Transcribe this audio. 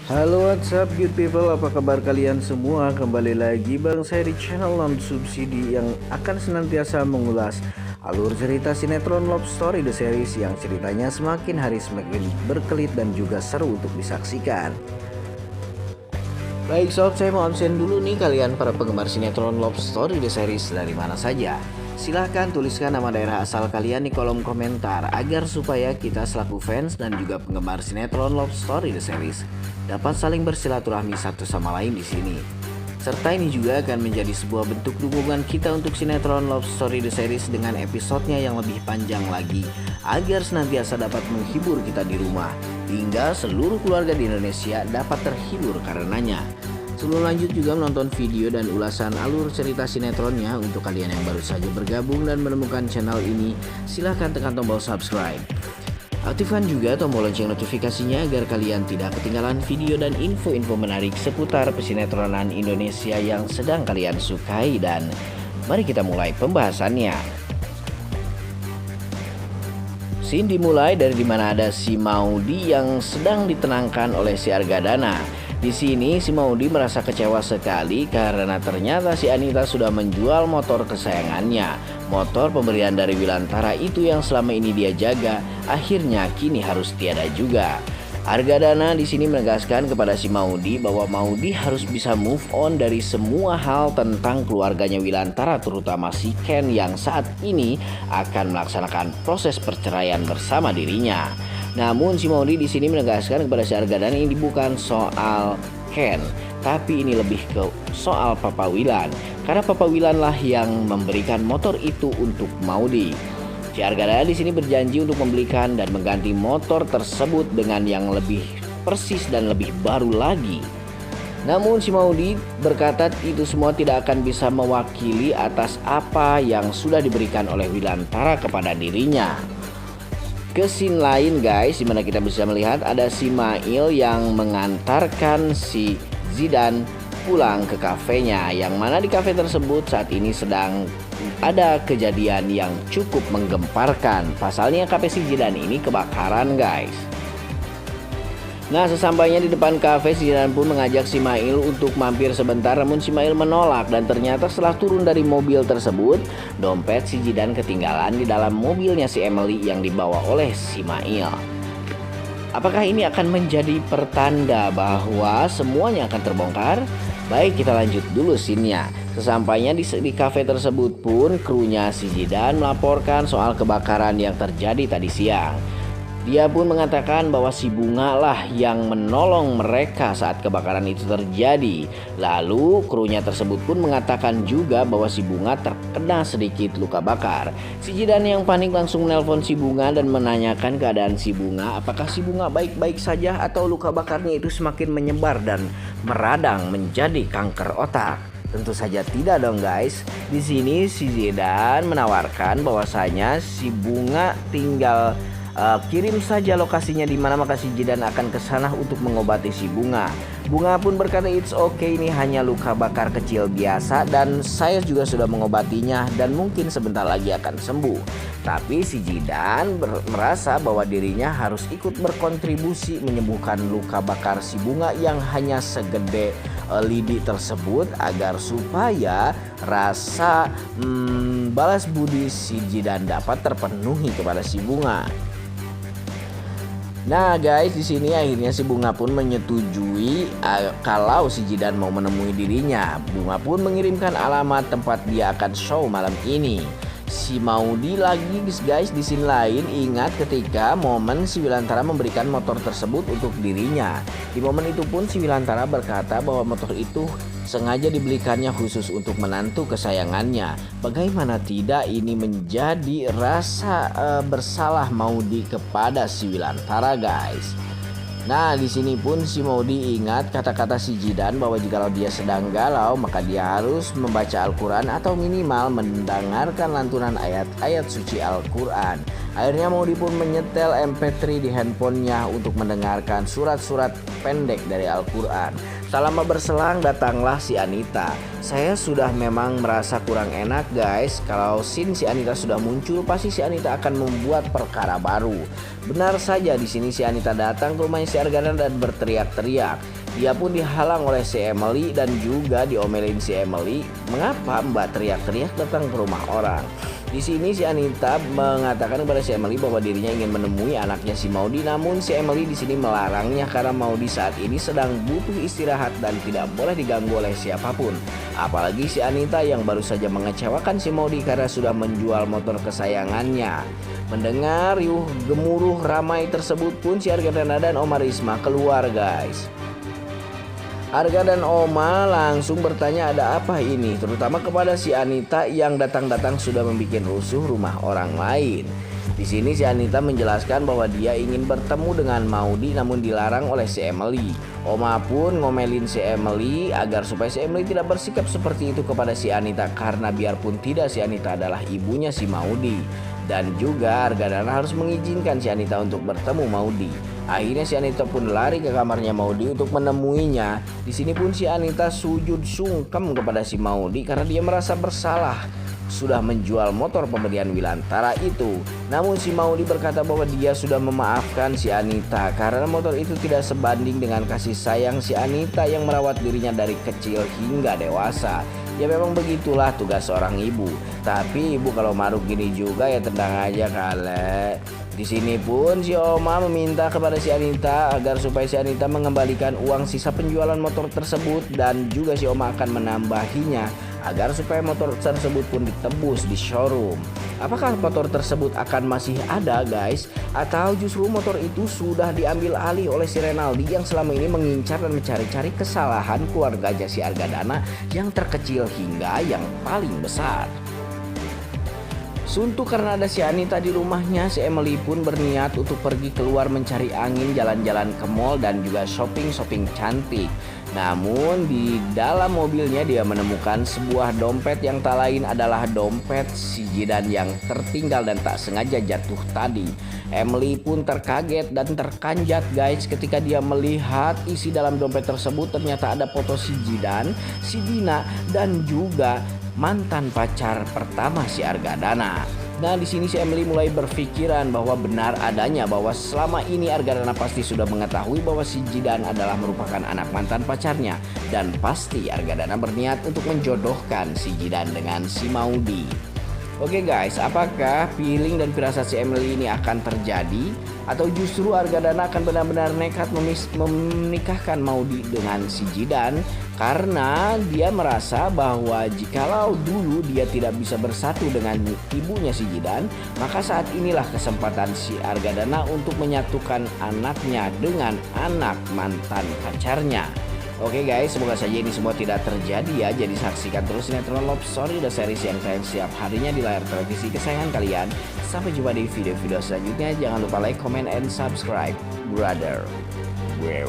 Halo, what's up good people, apa kabar kalian semua? Kembali lagi bareng saya di channel Non Subsidi yang akan senantiasa mengulas alur cerita sinetron Love Story The Series yang ceritanya semakin hari semakin berkelit dan juga seru untuk disaksikan. Baik sob, saya mau absen dulu nih kalian para penggemar sinetron Love Story The Series dari mana saja. Silahkan tuliskan nama daerah asal kalian di kolom komentar agar supaya kita selaku fans dan juga penggemar sinetron Love Story The Series dapat saling bersilaturahmi satu sama lain di sini. Serta ini juga akan menjadi sebuah bentuk dukungan kita untuk sinetron Love Story The Series dengan episodenya yang lebih panjang lagi agar senantiasa dapat menghibur kita di rumah hingga seluruh keluarga di Indonesia dapat terhibur karenanya. Sebelum lanjut juga menonton video dan ulasan alur cerita sinetronnya, untuk kalian yang baru saja bergabung dan menemukan channel ini, silahkan tekan tombol subscribe. Aktifkan juga tombol lonceng notifikasinya agar kalian tidak ketinggalan video dan info-info menarik seputar pesinetronan Indonesia yang sedang kalian sukai. Dan mari kita mulai pembahasannya. Scene dimulai dari dimana ada si Maudy yang sedang ditenangkan oleh si Argadana. Di sini si Maudy merasa kecewa sekali karena ternyata si Anita sudah menjual motor kesayangannya. Motor pemberian dari Wilantara itu yang selama ini dia jaga, akhirnya kini harus tiada juga. Argadana di sini menegaskan kepada si Maudy bahwa Maudy harus bisa move on dari semua hal tentang keluarganya Wilantara, terutama si Ken yang saat ini akan melaksanakan proses perceraian bersama dirinya. Namun si Maudy di sini menegaskan kepada si Argadana ini bukan soal Ken, tapi ini lebih ke soal Papa Wilan. Karena Papa Wilan lah yang memberikan motor itu untuk Maudy. Si Argadana di sini berjanji untuk membelikan dan mengganti motor tersebut dengan yang lebih persis dan lebih baru lagi. Namun si Maudy berkata itu semua tidak akan bisa mewakili atas apa yang sudah diberikan oleh Wilantara kepada dirinya. Ke scene lain guys, dimana kita bisa melihat ada si Mail yang mengantarkan si Zidan pulang ke kafenya, yang mana di kafe tersebut saat ini sedang ada kejadian yang cukup menggemparkan. Pasalnya kafe si Zidan ini kebakaran guys. Nah, sesampainya di depan kafe, si Zidan pun mengajak si Mail untuk mampir sebentar, namun si Mail menolak. Dan ternyata setelah turun dari mobil tersebut, dompet si Zidan ketinggalan di dalam mobilnya si Emily yang dibawa oleh si Mail. Apakah ini akan menjadi pertanda bahwa semuanya akan terbongkar? Baik, kita lanjut dulu scene-nya. Sesampainya di kafe tersebut pun, krunya si Zidan melaporkan soal kebakaran yang terjadi tadi siang. Dia pun mengatakan bahwa si Bunga lah yang menolong mereka saat kebakaran itu terjadi. Lalu krunya tersebut pun mengatakan juga bahwa si Bunga terkena sedikit luka bakar. Si Zidan yang panik langsung menelpon si Bunga dan menanyakan keadaan si Bunga. Apakah si Bunga baik-baik saja atau luka bakarnya itu semakin menyebar dan meradang menjadi kanker otak? Tentu saja tidak dong guys. Di sini si Zidan menawarkan bahwasanya si Bunga tinggal kirim saja lokasinya di mana, maka si Zidan akan ke sana untuk mengobati si Bunga. Bunga pun berkata it's okay, ini hanya luka bakar kecil biasa dan saya juga sudah mengobatinya dan mungkin sebentar lagi akan sembuh. Tapi si Zidan merasa bahwa dirinya harus ikut berkontribusi menyembuhkan luka bakar si Bunga yang hanya segede lidi tersebut agar supaya rasa balas budi si Zidan dapat terpenuhi kepada si Bunga. Nah guys, di sini akhirnya si Bunga pun menyetujui kalau si Zidan mau menemui dirinya. Bunga pun mengirimkan alamat tempat dia akan show malam ini. Si Maudy lagi guys di sini lain ingat ketika momen si Wilantara memberikan motor tersebut untuk dirinya. Di momen itu pun si Wilantara berkata bahwa motor itu sengaja dibelikannya khusus untuk menantu kesayangannya. Bagaimana tidak ini menjadi rasa bersalah Maudy kepada si Wilantara guys. Nah, di sini pun si Maudy ingat kata-kata si Zidan bahwa jikalau dia sedang galau maka dia harus membaca Al-Quran atau minimal mendengarkan lantunan ayat-ayat suci Al-Quran. Akhirnya Maudy pun menyetel MP3 di handphonenya untuk mendengarkan surat-surat pendek dari Al-Quran. Tak lama berselang datanglah si Anita. Saya sudah memang merasa kurang enak guys. Kalau scene si Anita sudah muncul, pasti si Anita akan membuat perkara baru. Benar saja, di sini si Anita datang ke rumahnya si Argadana dan berteriak-teriak. Dia pun dihalang oleh si Emily dan juga diomelin si Emily. Mengapa Mbak teriak-teriak datang ke rumah orang? Di sini si Anita mengatakan kepada si Emily bahwa dirinya ingin menemui anaknya si Maudy, namun si Emily di sini melarangnya karena Maudy saat ini sedang butuh istirahat dan tidak boleh diganggu oleh siapapun. Apalagi si Anita yang baru saja mengecewakan si Maudy karena sudah menjual motor kesayangannya. Mendengar riuh gemuruh ramai tersebut pun si Argadana dan Oma Risma keluar guys. Arga dan Oma langsung bertanya ada apa ini, terutama kepada si Anita yang datang-datang sudah membuat rusuh rumah orang lain. Di sini si Anita menjelaskan bahwa dia ingin bertemu dengan Maudy namun dilarang oleh si Emily. Oma pun ngomelin si Emily agar supaya si Emily tidak bersikap seperti itu kepada si Anita karena biarpun tidak si Anita adalah ibunya si Maudy. Dan juga Argadana harus mengizinkan si Anita untuk bertemu Maudy. Akhirnya si Anita pun lari ke kamarnya Maudy untuk menemuinya. Di sini pun si Anita sujud sungkem kepada si Maudy karena dia merasa bersalah sudah menjual motor pemberian Wilantara itu. Namun si Maudy berkata bahwa dia sudah memaafkan si Anita karena motor itu tidak sebanding dengan kasih sayang si Anita yang merawat dirinya dari kecil hingga dewasa. Ya memang begitulah tugas seorang ibu. Tapi ibu kalau maruk gini juga ya tendang aja kale. Di sini pun si Oma meminta kepada si Anita agar supaya si Anita mengembalikan uang sisa penjualan motor tersebut dan juga si Oma akan menambahinya agar supaya motor tersebut pun ditebus di showroom. Apakah motor tersebut akan masih ada guys? Atau justru motor itu sudah diambil alih oleh si Renaldi yang selama ini mengincar dan mencari-cari kesalahan keluarga si Argadana yang terkecil hingga yang paling besar. Suntuk karena ada si Anita di rumahnya, si Emily pun berniat untuk pergi keluar mencari angin, jalan-jalan ke mall dan juga shopping-shopping cantik. Namun di dalam mobilnya dia menemukan sebuah dompet yang tak lain adalah dompet si Jidan yang tertinggal dan tak sengaja jatuh tadi. Emily pun terkaget dan terkanjat guys ketika dia melihat isi dalam dompet tersebut ternyata ada foto si Jidan, si Dina dan juga mantan pacar pertama si Argadana. Nah di sini si Emily mulai berpikiran bahwa benar adanya bahwa selama ini Argadana pasti sudah mengetahui bahwa si Jidan adalah merupakan anak mantan pacarnya dan pasti Argadana berniat untuk menjodohkan si Jidan dengan si Maudy. Oke guys, apakah feeling dan firasat si Emily ini akan terjadi atau justru Argadana akan benar-benar nekat menikahkan Maudy dengan si Jidan karena dia merasa bahwa jikalau dulu dia tidak bisa bersatu dengan ibunya si Jidan, maka saat inilah kesempatan si Argadana untuk menyatukan anaknya dengan anak mantan pacarnya. Oke guys, semoga saja ini semua tidak terjadi ya. Jadi saksikan terus sinetron Love Story The Series yang tayang setiap harinya di layar televisi kesayangan kalian. Sampai jumpa di video-video selanjutnya. Jangan lupa like, comment, and subscribe. Brother. Wow.